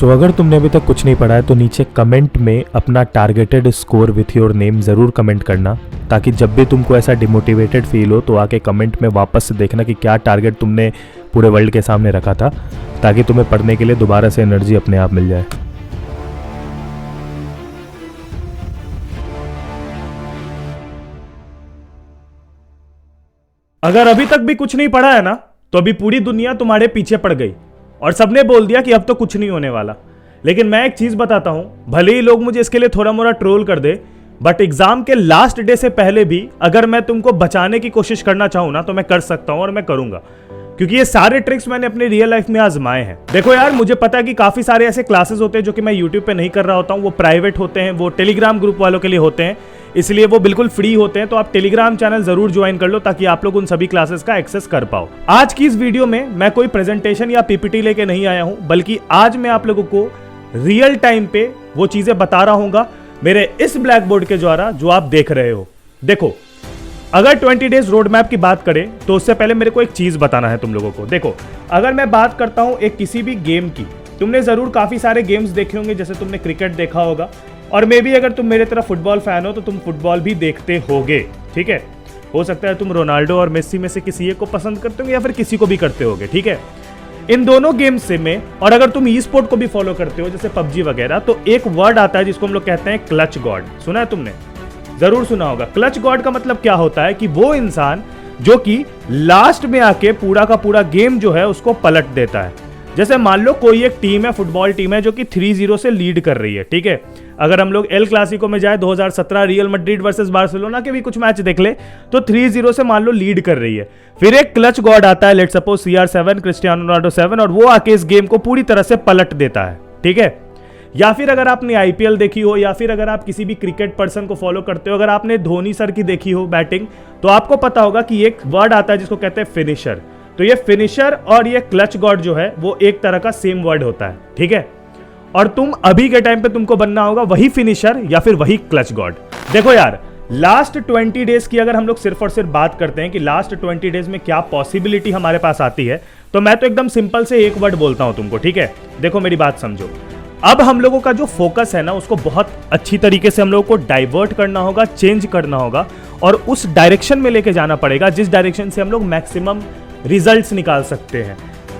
अगर तुमने अभी तक कुछ नहीं पढ़ा है तो नीचे कमेंट में अपना targeted score with your name ज़रूर कमेंट करना, ताकि जब भी तुमको ऐसा डिमोटिवेटेड फील हो तो आके कमेंट में वापस से देखना कि क्या टारगेट तुमने पूरे वर्ल्ड के सामने रखा था, ताकि तुम्हें पढ़ने के लिए दोबारा से एनर्जी अपने आप मिल जाए। अगर अभी तक भी कुछ नहीं पढ़ा है ना, तो अभी पूरी दुनिया तुम्हारे पीछे पड़ गई और सबने बोल दिया कि अब तो कुछ नहीं होने वाला। लेकिन मैं एक चीज बताता हूं, भले ही लोग मुझे इसके लिए थोड़ा मोड़ा ट्रोल कर दे, बट एग्जाम के लास्ट डे से पहले भी अगर मैं तुमको बचाने की कोशिश करना चाहूं ना, तो मैं कर सकता हूं और मैं करूंगा, क्योंकि ये सारे ट्रिक्स मैंने अपनी रियल लाइफ में आजमाए हैं। देखो यार, मुझे पता है कि काफी सारे ऐसे क्लासेस होते हैं जो कि मैं यूट्यूब पे नहीं कर रहा होता हूँ, वो प्राइवेट होते हैं, वो टेलीग्राम ग्रुप वालों के लिए होते हैं, इसलिए वो बिल्कुल फ्री होते हैं। तो आप टेलीग्राम चैनल जरूर ज्वाइन कर लो ताकि आप लोग उन सभी क्लासेस का एक्सेस कर पाओ। आज की इस वीडियो में मैं कोई प्रेजेंटेशन या पीपीटी लेके नहीं आया हूं, बल्कि आज मैं आप लोगों को रियल टाइम पे वो चीजें बता रहा हूंगा मेरे इस ब्लैक बोर्ड के द्वारा जो आप देख रहे हो। देखो, अगर 20 डेज रोड मैप की बात करें तो उससे पहले मेरे को एक चीज बताना है तुम लोगों को। देखो, अगर मैं बात करता हूं एक किसी भी गेम की, तुमने जरूर काफी सारे गेम्स देखे होंगे, जैसे तुमने क्रिकेट देखा होगा, और मे भी अगर तुम मेरे तरह फुटबॉल फैन हो तो तुम फुटबॉल भी देखते होगे, ठीक है। हो सकता है तुम रोनाल्डो और मेसी में से किसी एक को पसंद करते होगे या फिर किसी को भी करते होगे, ठीक है। इन दोनों गेम्स से में, और अगर तुम ई स्पोर्ट को भी फॉलो करते हो जैसे पबजी वगैरह, तो एक वर्ड आता है जिसको हम लोग कहते हैं क्लच गॉड। सुना है तुमने? जरूर सुना होगा। क्लच गॉड का मतलब क्या होता है कि वो इंसान जो कि लास्ट में आके पूरा का पूरा गेम जो है उसको पलट देता है। जैसे मान लो कोई एक टीम है, फुटबॉल टीम है, जो कि 3-0 से लीड कर रही है, ठीक है। अगर हम लोग एल क्लासिको में जाए 2017 रियल मैड्रिड वर्सेस बार्सिलोना के भी कुछ मैच देख ले, तो 3-0 से मान लो लीड कर रही है। फिर एक क्लच गॉड आता है, let's suppose CR7 Cristiano Ronaldo 7, और वो आके इस गेम को पूरी तरह से पलट देता है, ठीक है। या फिर अगर आपने IPL देखी हो, या फिर अगर आप किसी भी क्रिकेट पर्सन को फॉलो करते हो, अगर आपने धोनी सर की देखी हो बैटिंग, तो आपको पता होगा कि एक वर्ड आता है जिसको कहते हैं फिनिशर। तो ये फिनिशर और ये क्लच गॉड जो है वो एक तरह का सेम वर्ड होता है, ठीक है। और तुम अभी के टाइम पे तुमको बनना होगा वही फिनिशर या फिर वही क्लच गॉड। देखो यार, लास्ट 20 डेज की अगर हम लोग सिर्फ और सिर्फ बात करते हैं कि लास्ट 20 डेज में क्या पॉसिबिलिटी हमारे पास आती है, तो मैं तो एकदम सिंपल से एक वर्ड बोलता हूं तुमको, ठीक है। देखो मेरी बात समझो, अब हम लोगों का जो फोकस है ना, उसको बहुत अच्छी तरीके से हम लोगों को डाइवर्ट करना होगा, चेंज करना होगा, और उस डायरेक्शन में लेके जाना पड़ेगा जिस डायरेक्शन से हम लोग मैक्सिमम रिजल्ट्स निकाल सकते हैं।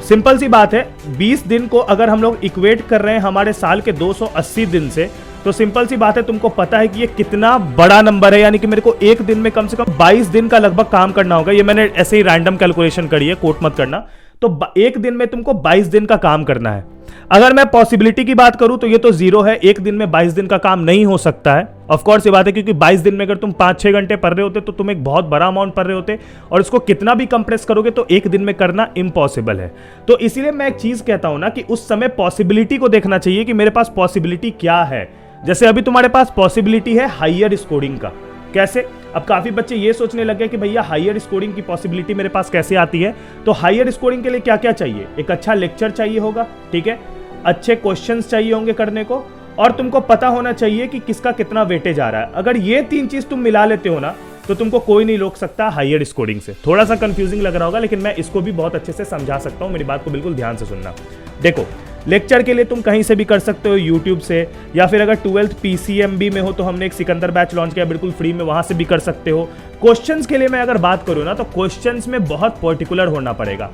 सिंपल सी बात है, 20 दिन को अगर हम लोग इक्वेट कर रहे हैं हमारे साल के 280 दिन से, तो सिंपल सी बात है, तुमको पता है कि ये कितना बड़ा नंबर है। यानी कि मेरे को एक दिन में कम से कम 22 दिन का लगभग काम करना होगा। ये मैंने ऐसे ही रैंडम कैलकुलेशन करी है, कोट मत करना। तो एक दिन में तुमको 22 दिन का काम करना है। अगर मैं पॉसिबिलिटी की बात करूं तो ये तो जीरो है, एक दिन में 22 दिन का काम नहीं हो सकता है। ऑफ कोर्स ये बात है, क्योंकि 22 दिन में अगर तुम 5-6 घंटे पढ़ रहे होते तो तुम एक बहुत बड़ा अमाउंट पढ़ रहे होते, और इसको कितना भी कंप्रेस करोगे तो एक दिन में करना इम्पॉसिबल है। तो इसीलिए मैं एक चीज कहता हूं ना कि उस समय पॉसिबिलिटी को देखना चाहिए कि मेरे पास पॉसिबिलिटी क्या है। जैसे अभी तुम्हारे पास पॉसिबिलिटी है हायर स्कोरिंग का। कैसे? अब काफी बच्चे ये सोचने लगे कि भैया हायर स्कोरिंग की पॉसिबिलिटी मेरे पास कैसे आती है। तो हायर स्कोरिंग के लिए क्या क्या चाहिए? एक अच्छा लेक्चर चाहिए होगा, ठीक है, अच्छे क्वेश्चंस चाहिए होंगे करने को, और तुमको पता होना चाहिए कि किसका कितना वेटेज आ रहा है। अगर ये 3 चीज तुम मिला लेते हो ना, तो तुमको कोई नहीं रोक सकता हायर स्कोरिंग से। थोड़ा सा कंफ्यूजिंग लग रहा होगा, लेकिन मैं इसको भी बहुत अच्छे से समझा सकता हूं, मेरी बात को बिल्कुल ध्यान से सुनना। देखो, लेक्चर के लिए तुम कहीं से भी कर सकते हो, यूट्यूब से, या फिर अगर 12th PCMB में हो तो हमने एक सिकंदर बैच लॉन्च किया बिल्कुल फ्री में, वहां से भी कर सकते हो। क्वेश्चंस के लिए मैं अगर बात करूं ना, तो क्वेश्चंस में बहुत पर्टिकुलर होना पड़ेगा।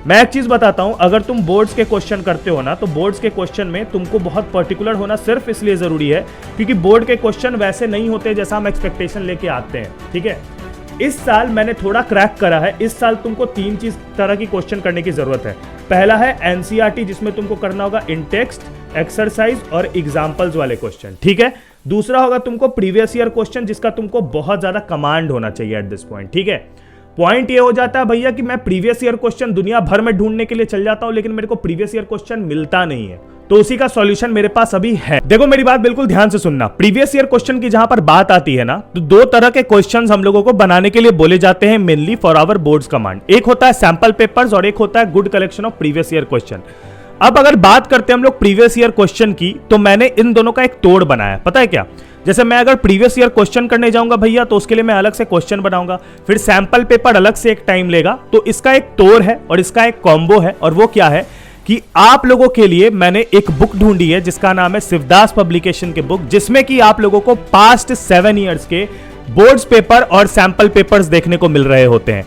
मैं एक चीज बताता हूं, अगर तुम बोर्ड्स के क्वेश्चन करते हो ना, तो बोर्ड्स के क्वेश्चन में तुमको बहुत पर्टिकुलर होना सिर्फ इसलिए जरूरी है क्योंकि बोर्ड के क्वेश्चन वैसे नहीं होते जैसा हम एक्सपेक्टेशन लेके आते हैं, ठीक है। इस साल मैंने थोड़ा क्रैक करा है। इस साल तुमको 3 चीज तरह की क्वेश्चन करने की जरूरत है। पहला है NCERT, जिसमें तुमको करना होगा इन टेक्स्ट, एक्सरसाइज और एग्जाम्पल्स वाले क्वेश्चन, ठीक है। दूसरा होगा तुमको प्रीवियस ईयर क्वेश्चन, जिसका तुमको बहुत ज्यादा कमांड होना चाहिए एट दिस पॉइंट, ठीक है। पॉइंट ये हो जाता है भैया कि मैं प्रीवियस ईयर क्वेश्चन दुनिया भर में ढूंढने के लिए चल जाता हूं, लेकिन मेरे को प्रीवियस ईयर क्वेश्चन मिलता नहीं है। तो उसी का सॉल्यूशन मेरे पास अभी है। देखो मेरी बात बिल्कुल ध्यान से सुनना। प्रीवियस ईयर क्वेश्चन की जहां पर बात आती है ना, तो 2 तरह के क्वेश्चंस हम लोगों को बनाने के लिए बोले जाते हैं mainly for our boards command. एक होता है सैंपल पेपर्स और एक होता है good collection of previous year question. अब अगर बात करते हैं हम लोग प्रीवियस ईयर क्वेश्चन की, तो मैंने इन दोनों का एक तोड़ बनाया। पता है क्या? जैसे मैं अगर प्रीवियस ईयर क्वेश्चन करने जाऊंगा भैया, तो उसके लिए मैं अलग से क्वेश्चन बनाऊंगा, फिर सैंपल पेपर अलग से एक टाइम लेगा। तो इसका एक तोड़ है और इसका एक कॉम्बो है, और वो क्या है कि आप लोगों के लिए मैंने एक बुक ढूंढी है जिसका नाम है शिवदास पब्लिकेशन की बुक, जिसमें कि आप लोगों को पास्ट 7 ईयर्स के बोर्ड्स पेपर और सैंपल पेपर्स देखने को मिल रहे होते हैं।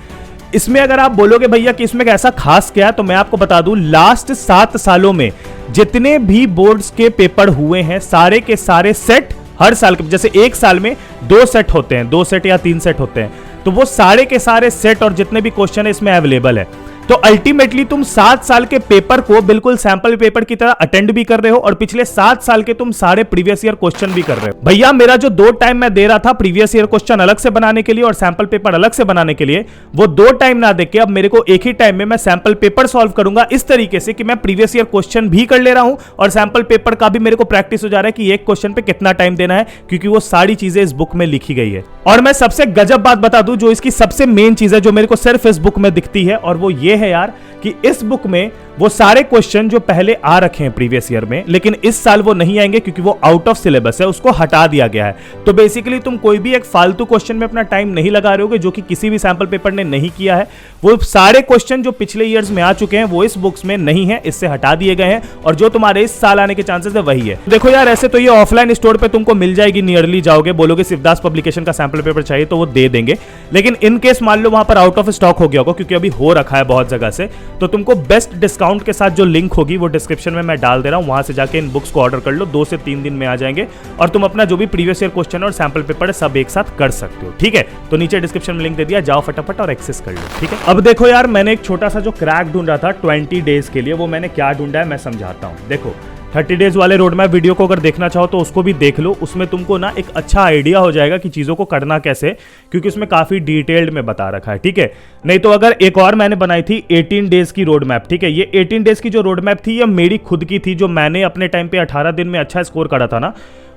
इसमें अगर आप बोलोगे भैया कि इसमें ऐसा खास क्या है, तो मैं आपको बता दूं, लास्ट 7 सालों में जितने भी बोर्ड्स के पेपर हुए हैं सारे के सारे सेट, हर साल के जैसे एक साल में 2 सेट होते हैं, 2 सेट या 3 सेट होते हैं, तो वो सारे के सारे सेट और जितने भी क्वेश्चन है इसमें अवेलेबल है। तो अल्टीमेटली तुम 7 साल के पेपर को बिल्कुल सैंपल पेपर की तरह अटेंड भी कर रहे हो और पिछले 7 साल के तुम सारे प्रीवियस ईयर क्वेश्चन भी कर रहे हो। भैया मेरा जो 2 टाइम मैं दे रहा था प्रीवियस ईयर क्वेश्चन अलग से बनाने के लिए और सैंपल पेपर अलग से बनाने के लिए, वो 2 टाइम ना देके अब मेरे को एक ही टाइम में मैं सैंपल पेपर सॉल्व करूंगा, इस तरीके से कि मैं प्रीवियस ईयर क्वेश्चन भी कर ले रहा हूं और सैंपल पेपर का भी मेरे को प्रैक्टिस हो जा रहा है कि एक क्वेश्चन पे कितना टाइम देना है, क्योंकि वो सारी चीजें इस बुक में लिखी गई है। और मैं सबसे गजब बात बता दूं, जो इसकी सबसे मेन चीज है जो मेरे को सिर्फ इस बुक में दिखती है, और वो ये है यार कि इस बुक में वो सारे क्वेश्चन जो पहले आ रखे हैं प्रीवियस ईयर में, लेकिन इस साल वो नहीं आएंगे क्योंकि वो आउट ऑफ सिलेबस है, उसको हटा दिया गया है। तो बेसिकली तुम कोई भी एक फालतू क्वेश्चन में अपना टाइम नहीं लगा रहे होगे जो कि किसी भी सैंपल पेपर ने नहीं किया है। वो सारे क्वेश्चन जो पिछले ईयर्स में आ चुके हैं वो इस बुक्स में नहीं है, इससे हटा दिए गए हैं, और जो तुम्हारे इस साल आने के चांसेस है वही है। देखो यार, ऐसे तो ये ऑफलाइन स्टोर पे तुमको मिल जाएगी, नियरली जाओगे, बोलोगे शिवदास पब्लिकेशन का सैंपल पेपर चाहिए तो वो दे देंगे, लेकिन इन केस मान लो वहां पर आउट ऑफ स्टॉक हो गया होगा क्योंकि अभी हो रखा है बहुत जगह से, तो तुमको बेस्ट डिस्काउंट के साथ जो लिंक होगी वो डिस्क्रिप्शन में मैं डाल दे रहा हूं, वहां से जाके इन बुक्स को ऑर्डर कर लो, 2 से 3 दिन में आ जाएंगे और तुम अपना जो भी प्रीवियस ईयर क्वेश्चन और सैंपल पेपर है सब एक साथ कर सकते हो। ठीक है, तो नीचे डिस्क्रिप्शन में लिंक दे दिया, जाओ फटाफट और एक्सेस कर लो। ठीक है, अब देखो यार, मैंने एक छोटा सा जो क्रैक ढूंढा था 20 डेज के लिए, वो मैंने क्या ढूंढा है मैं समझाता हूं। देखो 30 डेज वाले रोड मैप वीडियो को अगर देखना चाहो तो उसको भी देख लो, उसमें तुमको ना एक अच्छा आइडिया हो जाएगा कि चीज़ों को करना कैसे, क्योंकि उसमें काफ़ी डिटेल्ड में बता रखा है। ठीक है, नहीं तो अगर एक और मैंने बनाई थी 18 डेज की रोड मैप, ठीक है, ये 18 डेज की जो रोड मैप थी ये मेरी खुद की थी, जो मैंने अपने टाइम पे 18 दिन में अच्छा स्कोर करा था ना,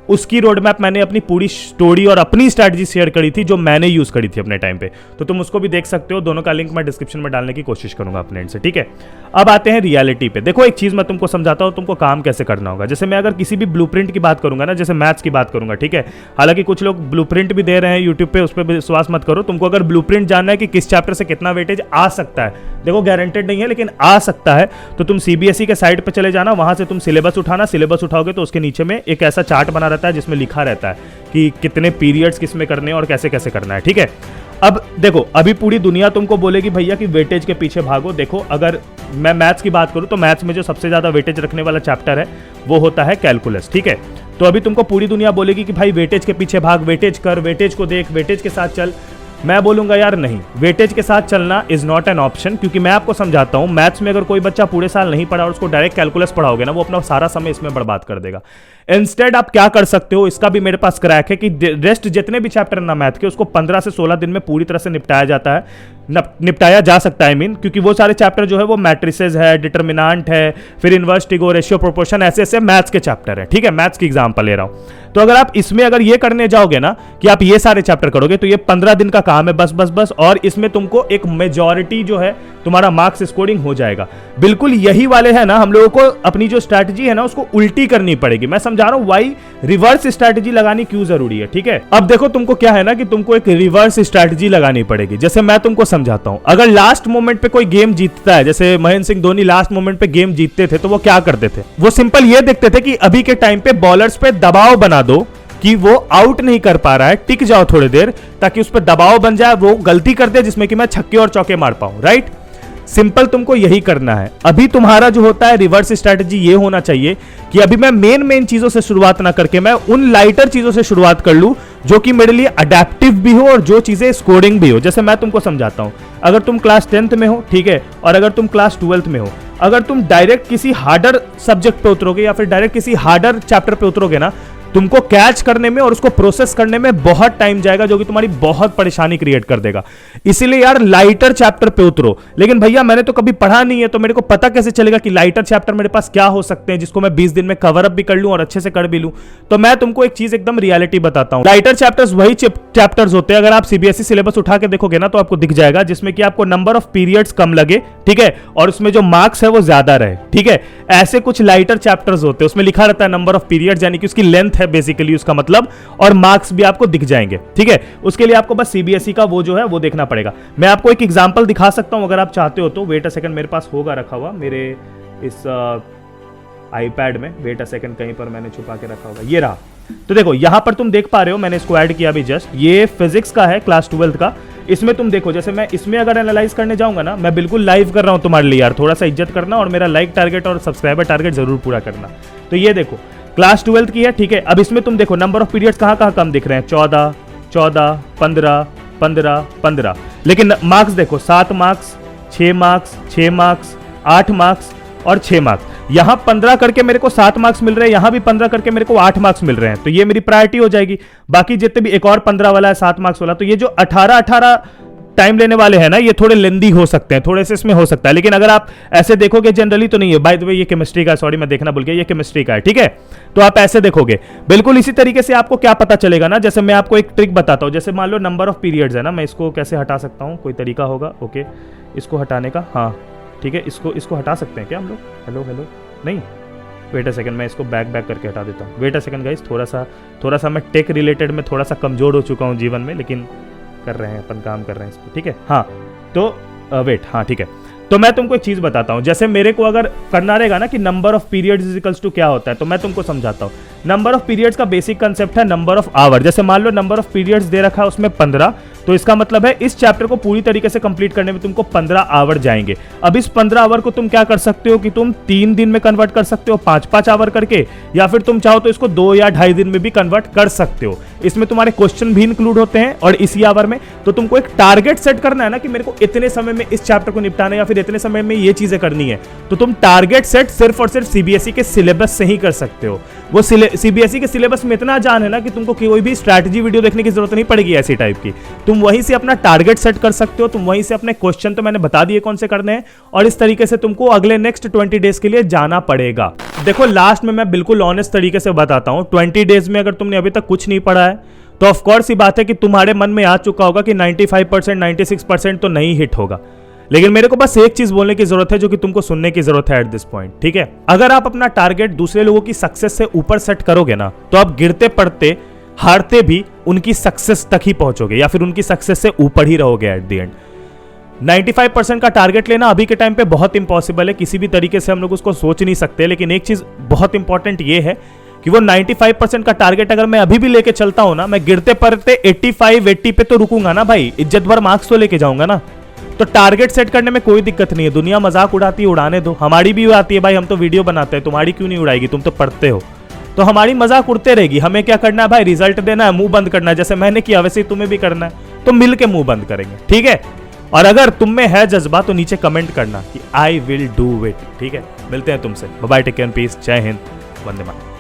उसकी रोड मैप मैंने अपनी पूरी स्टोरी और अपनी स्ट्रैटेजी शेयर करी थी जो मैंने यूज करी थी अपने टाइम पे, तो तुम उसको भी देख सकते हो, दोनों का लिंक मैं डिस्क्रिप्शन में डालने की कोशिश करूंगा अपने एंड से। ठीक है, अब आते हैं रियलिटी पे। देखो एक चीज मैं तुमको समझाता हूं, तुमको काम कैसे करना होगा। जैसे मैं अगर किसी भी ब्लूप्रिंट की बात करूंगा ना, जैसे मैथ्स की बात करूंगा, ठीक है, हालांकि कुछ लोग ब्लूप्रिंट भी दे रहे हैं यूट्यूब पे, उस पर विश्वास मत करो। तुमको अगर ब्लूप्रिंट जानना है कि किस चैप्टर से कितना वेटेज आ सकता है, देखो गारंटेड नहीं है लेकिन आ सकता है, तो तुम सीबीएसई के साइट पे चले जाना, वहां से तुम सिलेबस उठाना, सिलेबस उठाओगे तो उसके नीचे में एक ऐसा चार्ट बना रहता है जिसमें लिखा रहता है कि कितने पीरियड्स किसमें करने हैं और कैसे कैसे करना है। ठीक है, अब देखो अभी पूरी दुनिया तुमको बोलेगी भैया कि वेटेज के पीछे भागो। देखो अगर मैं मैथ्स की बात करूं तो मैथ्स में जो सबसे ज्यादा वेटेज रखने वाला चैप्टर है वो होता है कैलकुलस। ठीक है, तो अभी तुमको पूरी दुनिया बोलेगी कि भाई वेटेज के पीछे भाग, वेटेज कर, वेटेज को देख, वेटेज के साथ चल। मैं बोलूंगा यार नहीं, वेटेज के साथ चलना इज नॉट एन ऑप्शन, क्योंकि मैं आपको समझाता हूं, मैथ्स में अगर कोई बच्चा पूरे साल नहीं पढ़ा और उसको डायरेक्ट कैलकुलस पढ़ाओगे ना, वो अपना सारा समय इसमें बर्बाद कर देगा। इंस्टेड आप क्या कर सकते हो, इसका भी मेरे पास क्रैक है कि रेस्ट जितने भी चैप्टर ना मैथ के, उसको 15 से 16 दिन में पूरी तरह से निपटाया जाता है, निपटाया जा सकता है। क्योंकि वो सारे चैप्टर जो है वो मैट्रिसेस है, डिटर्मिनेंट है, फिर इनवर्स, टिगो, रेशियो, प्रोपोर्शन, ऐसे ऐसे मैथ्स के चैप्टर है। ठीक है, मैथ्स की एग्जांपल ले रहा हूं, तो अगर आप इसमें अगर ये करने जाओगे ना कि आप ये सारे चैप्टर करोगे तो ये 15 दिन का काम है बस बस बस, और इसमें तुमको एक मेजॉरिटी जो है तुम्हारा मार्क्स स्कोरिंग हो जाएगा। बिल्कुल यही वाले है ना, हम लोगों को अपनी जो स्ट्रैटेजी है ना उसको उल्टी करनी पड़ेगी। मैं समझा रहा हूं वाई रिवर्स स्ट्रैटेजी लगानी क्यों जरूरी है। ठीक है, अब देखो तुमको क्या है ना कि तुमको एक रिवर्स स्ट्रैटेजी लगानी पड़ेगी। जैसे मैं तुमको समझाता हूं, अगर लास्ट मोमेंट पे कोई गेम जीतता है, जैसे महेंद्र सिंह धोनी लास्ट मोमेंट पे गेम जीतते थे, तो वो क्या करते थे, वो सिंपल ये देखते थे कि अभी के टाइम पे बॉलर्स पे दबाव बना दो कि वो आउट नहीं कर पा रहा है, टिक जाओ थोड़ी देर ताकि उस पर दबाव बन जाए, वो गलती कर दे जिसमें कि मैं छक्के और चौके मार पाऊं। राइट, सिंपल तुमको यही करना है। अभी तुम्हारा जो होता है रिवर्स स्ट्रैटेजी ये होना चाहिए कि अभी मैं मेन चीजों से शुरुआत ना करके मैं उन लाइटर चीजों से शुरुआत कर लूं जो कि मेरे लिए अडेप्टिव भी हो और जो चीजें स्कोरिंग भी हो। जैसे मैं तुमको समझाता हूं, अगर तुम क्लास 10th में हो, ठीक है, और अगर तुम क्लास 12th में हो, अगर तुम डायरेक्ट किसी हार्डर सब्जेक्ट पे उतरोगे या फिर डायरेक्ट किसी हार्डर चैप्टर पे उतरोगे ना, तुमको कैच करने में और उसको प्रोसेस करने में बहुत टाइम जाएगा, जो कि तुम्हारी बहुत परेशानी क्रिएट कर देगा। इसीलिए यार लाइटर चैप्टर पे उतरो। लेकिन भैया मैंने तो कभी पढ़ा नहीं है, तो मेरे को पता कैसे चलेगा कि लाइटर चैप्टर मेरे पास क्या हो सकते हैं जिसको मैं 20 दिन में कवर अप भी कर लूं और अच्छे से कर भी लूं। तो मैं तुमको एक चीज एकदम रियलिटी बताता हूं, लाइटर चैप्टर्स वही चैप्टर्स होते हैं, अगर आप सीबीएसई सिलेबस उठा के देखोगे ना तो आपको दिख जाएगा, जिसमें कि आपको नंबर ऑफ पीरियड्स कम लगे, ठीक है, और उसमें जो मार्क्स है वो ज्यादा रहे। ठीक है, ऐसे कुछ लाइटर चैप्टर्स होते हैं, उसमें लिखा रहता है नंबर ऑफ पीरियड्स, यानी कि उसकी लेंथ है बेसिकली उसका मतलब, और मार्क्स भी आपको दिख जाएंगे। ठीक है, उसके लिए आपको बस सीबीएसई का वो जो है वो देखना पड़ेगा। मैं आपको एक एग्जांपल दिखा सकता हूं अगर आप चाहते हो तो। वेट अ सेकंड, मेरे पास होगा रखा हुआ, मेरे इस आईपैड में। वेट अ सेकंड, कहीं पर मैंने छुपा के रखा होगा, ये रहा। तो देखो यहाँ पर तुम देख पा रहे हो, मैंने इसको ऐड किया अभी जस्ट। ये फिजिक्स का है, क्लास 12 का। इसमें तुम देखो, जैसे मैं इसमें अगर एनालाइज करने जाऊंगा ना, मैं बिल्कुल लाइव कर रहा हूँ तुम्हारे लिए यार, थोड़ा सा इज्जत करना और मेरा लाइक टारगेट और सब्सक्राइबर टारगेट जरूर पूरा करना। तो ये देखो क्लास 12 की है, ठीक है। अब इसमें तुम देखो नंबर ऑफ पीरियड्स कहाँ कहाँ कम दिख रहे हैं, 14, 14, 15, 15, 15। लेकिन मार्क्स देखो, 7 मार्क्स, 6 मार्क्स, 6 मार्क्स, 8 मार्क्स और 6 मार्क्स। यहाँ 15 करके मेरे को 7 मार्क्स मिल रहे हैं, यहाँ भी 15 करके मेरे को 8 मार्क्स मिल रहे हैं। तो ये मेरी प्रायोरिटी हो जाएगी। बाकी जितने भी एक और 15 वाला है, 7 मार्क्स वाला, तो ये जो 18 टाइम लेने वाले हैं ना, ये थोड़े लेंदी हो सकते हैं, थोड़े से इसमें हो सकता है। लेकिन अगर आप ऐसे देखोगे जनरली तो नहीं है। बाय द वे ये केमिस्ट्री का, सॉरी मैं देखना भूल गया, ये केमिस्ट्री का है, ठीक है। तो आप ऐसे देखोगे बिल्कुल इसी तरीके से आपको क्या पता चलेगा ना। जैसे मैं आपको एक ट्रिक बताता हूँ, जैसे मान लो नंबर ऑफ पीरियड्स है ना, मैं इसको कैसे हटा सकता हूँ, कोई तरीका होगा? ओके, इसको हटाने का, हाँ ठीक है, इसको हटा सकते हैं क्या हम लोग? हेलो हेलो, नहीं, वेट अ सेकंड, मैं इसको बैक बैक करके हटा देता हूँ। वेट अ सेकंड गाइस, थोड़ा सा मैं टेक रिलेटेड में थोड़ा सा कमजोर हो चुका हूँ जीवन में, लेकिन कर रहे हैं, अपन काम कर रहे हैं इस पर, ठीक है। हाँ तो वेट, हाँ ठीक है। तो मैं तुमको एक चीज बताता हूँ, जैसे मेरे को अगर करना रहेगा ना कि number of periods is equals to क्या होता है, तो मैं तुमको समझाता हूँ। नंबर ऑफ पीरियड्स का बेसिक कंसेप्ट है नंबर ऑफ आवर। जैसे मान लो नंबर ऑफ पीरियड्स दे रखा है उसमें 15, तो इसका मतलब है इस चैप्टर को पूरी तरीके से कंप्लीट करने में तुमको 15 आवर जाएंगे। अब इस 15 आवर को तुम क्या कर सकते हो कि तुम 3 दिन में कन्वर्ट कर सकते हो 5-5 आवर करके, या फिर तुम चाहो तो इसको 2 या 2.5 दिन में भी कन्वर्ट कर सकते हो। इसमें तुम्हारे क्वेश्चन भी इंक्लूड होते हैं और इसी आवर में। तो तुमको एक टारगेट सेट करना है ना कि मेरे को इतने समय में इस चैप्टर को निपटाना है या फिर इतने समय में ये चीजें करनी है, तो तुम टारगेट सेट सिर्फ और सिर्फ सीबीएसई के सिलेबस से ही कर सकते हो। वो सीबीएसई के सिलेबस में इतना जान है ना कि तुमको कोई भी स्ट्रैटेजी वीडियो देखने की जरूरत नहीं पड़ेगी ऐसी टाइप की। तुम वहीं से अपना टारगेट सेट कर सकते हो, तुम वहीं से अपने क्वेश्चन, तो मैंने बता दिए कौन से करने हैं, और इस तरीके से तुमको अगले नेक्स्ट 20 डेज के लिए जाना पड़ेगा। देखो लास्ट में मैं बिल्कुल ऑनेस्ट तरीके से बताता हूं, 20 डेज में अगर तुमने अभी तक कुछ नहीं पढ़ा है तो ऑफ कोर्स ही बात है कि तुम्हारे मन में आ चुका होगा कि 95%, 96% तो नहीं हिट होगा। लेकिन मेरे को बस एक चीज बोलने की जरूरत है जो कि तुमको सुनने की जरूरत है एट दिस पॉइंट, ठीक है। अगर आप अपना टारगेट दूसरे लोगों की सक्सेस से ऊपर सेट करोगे ना, तो आप गिरते पड़ते हारते भी उनकी सक्सेस तक ही पहुंचोगे या फिर उनकी सक्सेस से ऊपर ही रहोगे एट द एंड। 95% का टारगेट लेना अभी के टाइम पे बहुत इंपॉसिबल है, किसी भी तरीके से हम लोग उसको सोच नहीं सकते। लेकिन एक चीज बहुत इंपॉर्टेंट ये है कि वो 95% का टारगेट अगर मैं अभी भी लेके चलता हूं ना, मैं गिरते पड़ते 85-80 पे तो रुकूंगा ना भाई, इज्जत भर मार्क्स तो लेके जाऊंगा ना। तो टारगेट सेट करने में कोई दिक्कत नहीं है। दुनिया मजाक उड़ाती है, उड़ाने दो, हमारी भी उड़ाती है भाई, हम तो वीडियो बनाते हैं, तुम्हारी क्यों नहीं उड़ाएगी, तुम तो पढ़ते हो। तो हमारी मजाक उड़ते रहेगी, हमें क्या करना है भाई, रिजल्ट देना है, मुंह बंद करना है। जैसे मैंने किया वैसे ही तुम्हें भी करना है, तो मिल के मुंह बंद करेंगे, ठीक है। और अगर तुम में है जज्बा तो नीचे कमेंट करना कि आई विल डू इट, ठीक है। मिलते हैं तुमसे, bye bye, take care, peace, जय हिंद, वंदे मातरम।